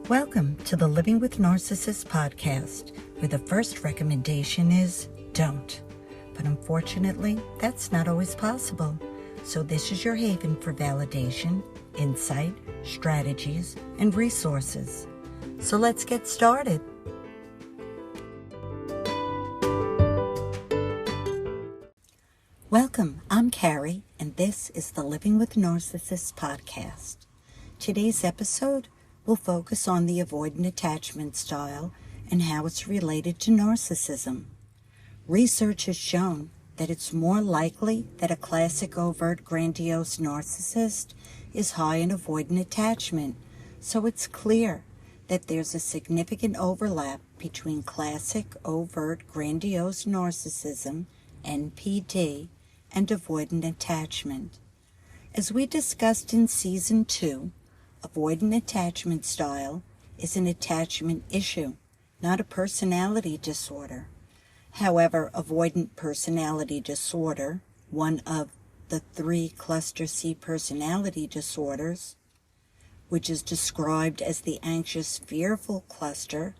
Welcome to the Living with Narcissists podcast, where the first recommendation is don't. But unfortunately, that's not always possible. So this is your haven for validation, insight, strategies, and resources. So let's get started. Welcome, I'm Carrie, and this is the Living with Narcissists podcast. Today's episode will focus on the avoidant attachment style and how it's related to narcissism. Research has shown that it's more likely that a classic overt grandiose narcissist is high in avoidant attachment, so it's clear that there's a significant overlap between classic overt grandiose narcissism, NPD, and avoidant attachment. As we discussed in Season 2, avoidant attachment style is an attachment issue, not a personality disorder. However, avoidant personality disorder, one of the 3 cluster C personality disorders, which is described as the anxious fearful cluster,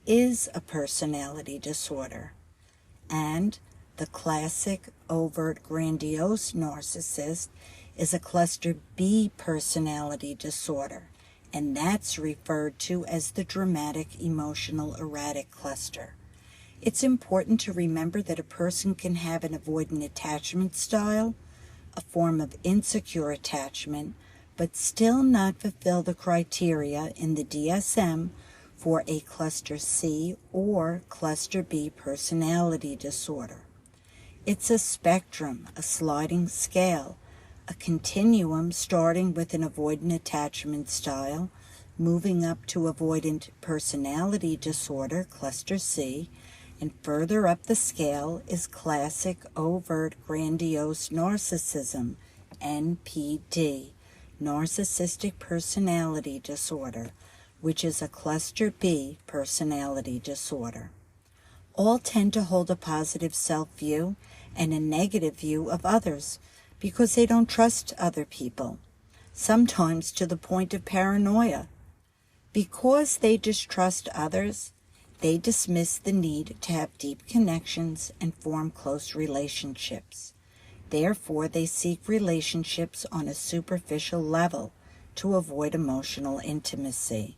is a personality disorder. And the classic overt grandiose narcissist is a cluster B personality disorder, and that's referred to as the dramatic emotional erratic cluster. It's important to remember that a person can have an avoidant attachment style, a form of insecure attachment, but still not fulfill the criteria in the DSM for a cluster C or cluster B personality disorder. It's a spectrum, a sliding scale, a continuum starting with an avoidant attachment style, moving up to avoidant personality disorder, cluster C, and further up the scale is classic overt grandiose narcissism, NPD, narcissistic personality disorder, which is a cluster B personality disorder. All tend to hold a positive self-view and a negative view of others, because they don't trust other people, sometimes to the point of paranoia. Because they distrust others, they dismiss the need to have deep connections and form close relationships. Therefore, they seek relationships on a superficial level to avoid emotional intimacy.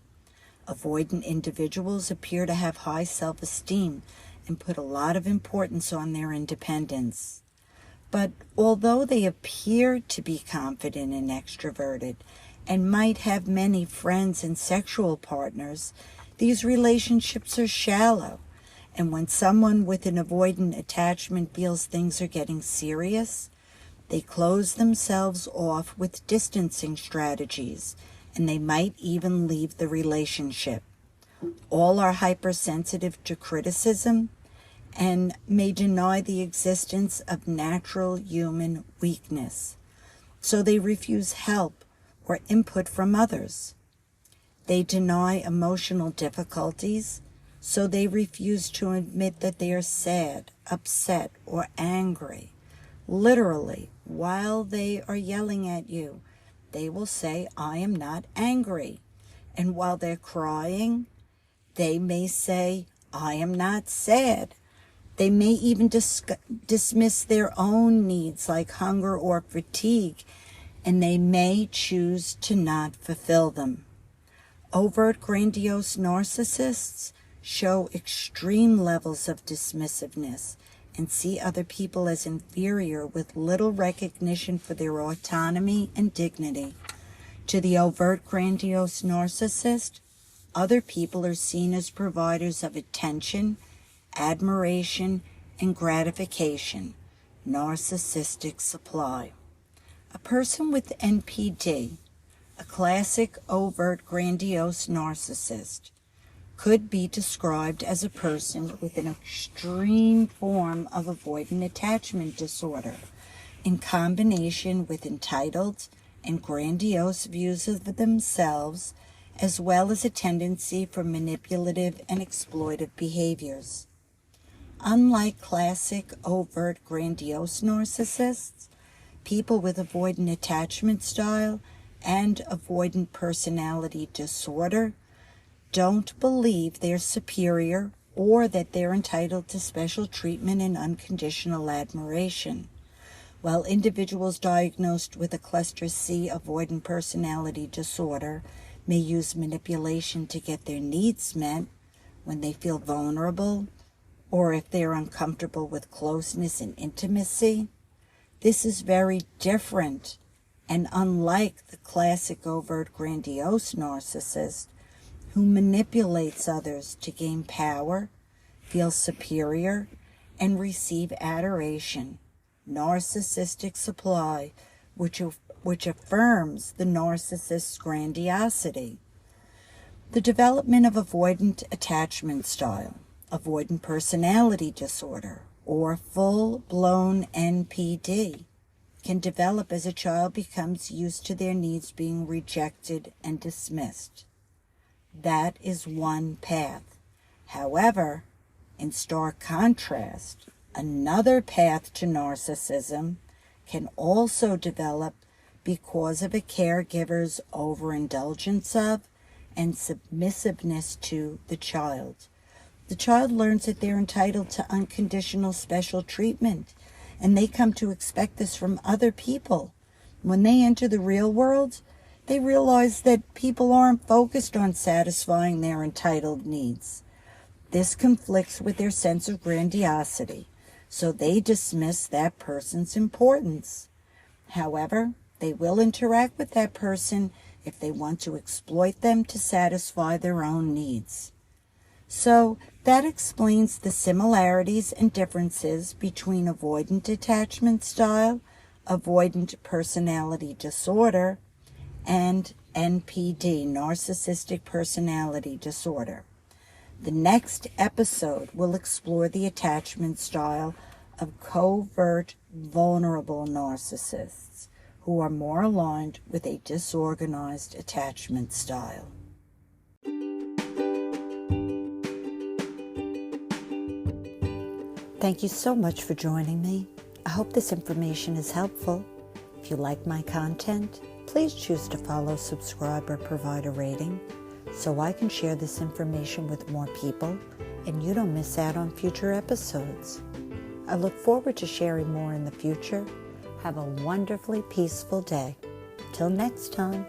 Avoidant individuals appear to have high self-esteem and put a lot of importance on their independence. But although they appear to be confident and extroverted and might have many friends and sexual partners, these relationships are shallow. And when someone with an avoidant attachment feels things are getting serious, they close themselves off with distancing strategies, and they might even leave the relationship. All are hypersensitive to criticism and may deny the existence of natural human weakness. So they refuse help or input from others. They deny emotional difficulties, so they refuse to admit that they are sad, upset, or angry. Literally, while they are yelling at you, they will say, "I am not angry." And while they're crying, they may say, "I am not sad." They may even dismiss their own needs like hunger or fatigue, and they may choose to not fulfill them. Overt grandiose narcissists show extreme levels of dismissiveness and see other people as inferior with little recognition for their autonomy and dignity. To the overt grandiose narcissist, other people are seen as providers of attention, admiration, and gratification, narcissistic supply. A person with NPD, a classic overt grandiose narcissist, could be described as a person with an extreme form of avoidant attachment disorder, in combination with entitled and grandiose views of themselves, as well as a tendency for manipulative and exploitive behaviors. Unlike classic overt grandiose narcissists, people with avoidant attachment style and avoidant personality disorder don't believe they're superior or that they're entitled to special treatment and unconditional admiration. While individuals diagnosed with a cluster C avoidant personality disorder may use manipulation to get their needs met when they feel vulnerable or if they're uncomfortable with closeness and intimacy, this is very different and unlike the classic overt grandiose narcissist who manipulates others to gain power, feel superior, and receive adoration. Narcissistic supply, which affirms the narcissist's grandiosity. The development of avoidant attachment style, avoidant personality disorder, or full-blown NPD, can develop as a child becomes used to their needs being rejected and dismissed. That is one path. However, in stark contrast, another path to narcissism can also develop because of a caregiver's overindulgence of and submissiveness to the child. The child learns that they're entitled to unconditional special treatment, and they come to expect this from other people. When they enter the real world, they realize that people aren't focused on satisfying their entitled needs. This conflicts with their sense of grandiosity, so they dismiss that person's importance. However, they will interact with that person if they want to exploit them to satisfy their own needs. So that explains the similarities and differences between avoidant attachment style, avoidant personality disorder, and NPD, narcissistic personality disorder. The next episode will explore the attachment style of covert, vulnerable narcissists who are more aligned with a disorganized attachment style. Thank you so much for joining me. I hope this information is helpful. If you like my content, please choose to follow, subscribe, or provide a rating so I can share this information with more people and you don't miss out on future episodes. I look forward to sharing more in the future. Have a wonderfully peaceful day. Till next time.